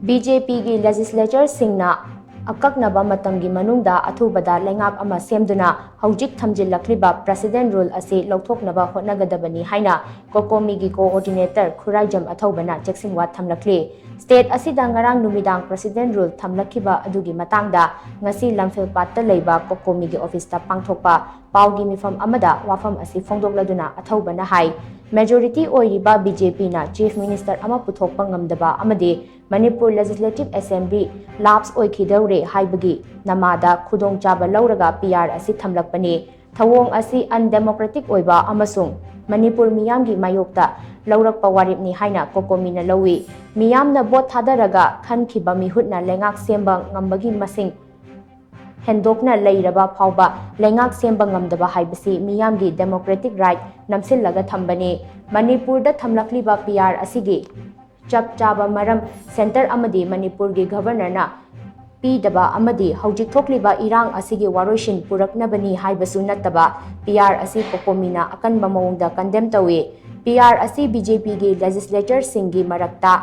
BJP gi legislature singna AKAKNABA MATAMGI MANUNGDA ATHUBADA LEINGAK AMA SEMDUNA HOUJIK THAMJILAKLIBA President Rule ASI LOUTHOKNABA HOTNAGADABANI HAINA COCOMI gi Coordinator KHURAIJAM ATHOUBANA CHEKSHIN THAMLAKLI State asida ngarang numidang President Rule thamlakhiba adugi matangda ngasi lamphilpatta leiba COCOMI gi office ta pangthokpa paugi mifam amada wafam asi phongdokladuna ATHOUBANA hai majority oiriba BJP na Chief Minister ama puthokpa ngamdaba amadi Manipur Legislative Assembly lapse oikhidawre haibagi namada khudong chaba lauraga PR asi thamlakpani thawong asi undemocratic oiba amasung Manipur miyamgi mayokta laurakpa waripni haina COCOMI na lawi miyamna bot thadaraga khankhiba mihutna lengak semba ngambagi masing hendokna leiraba phawba lengak semba ngamdaba haibasi miyamgi democratic right namsillaga thambani Manipurda thamlakliba PR asigi chap chaba maram center amadi Manipur gi governor na pidaba amadi houjik thokliba irang asigi waroishin puraknabani haibasu nattaba PR asi COCOMI na akanba mawongda condemn tawi PR asi BJP gi legislature singi marakta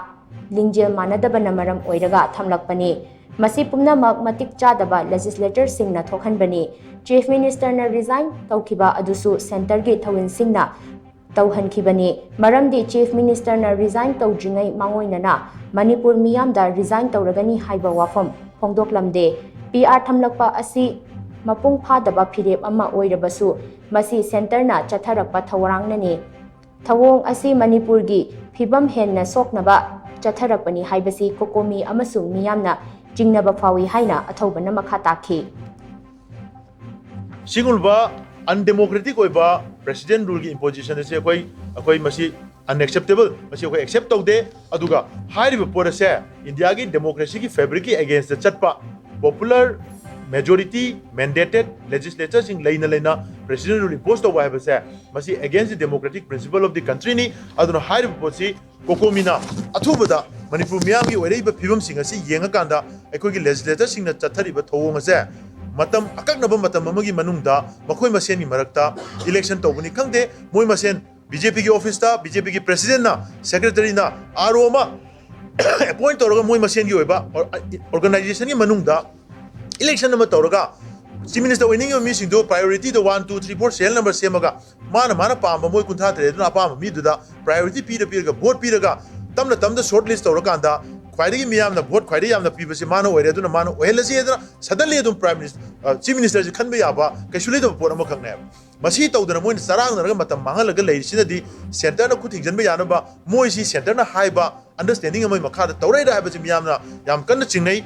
lingjel manadabana maram oiraga thamlakpani masi pumnamak matik chadaba legislature singna thokhanbani Chief Minister na resign tawkhiba adusu center gi thawin singna tauhankhibani maramdi Chief Minister na resign tawjingai mangoinana Manipur miyamda resign tawragani haiba wafam phongdoklamde PR thamlakpa asi mapung phadaba phirep ama oirabasu masi center na chatharakpa thawarangnani thawong asi Manipur gi phibam henna soknaba chatharakpani haibasi COCOMI amasung miyamna jingnaba phawi haina ATHOUBANA makha takhi Singulba undemocratic oiba president rule ki imposition ase akoi masi unacceptable masi akoi accept taude aduga hairiba porase India ki democracy ki fabric ki against the chatpa popular majority mandated legislature sing leina president rule impose to waiba se masi against the democratic principle of the country ni aduna hairiba posi COCOMI na athubada Manipur miyam gi oreiba phibam sing asi yenga kanda akoi ki legislature sing na chathariba thowong ase matam akaknaba matam amagi manungda makhoi masen gi marakta election tawbani khangde moi masen BJP gi office ta BJP gi president na secretary na RO ma appoint tawraga moi masen gi oiba organization gi manungda election nama tawraga chief minister winning mi sing do priority the 1 2 3 4 cell number semaga mana pamba moi kuntha tre duna apamba mi duda priority pi ga vote pi ga tamna short list tawraga anda Kwaidagi miyamna vote kwaidagi yamna pibasi mano oire aduna mano ohelasi aduna suddenly adum prime minister chief minister ji khanbe yaba kaisuli do port ama khangna masi tawdana moin sarang naraga matam mangalaga leisinadi center na khuthing janba yanaba moi si center na haiba understanding amai makha da tawrai da haibasi miyamna yam kanna chingnai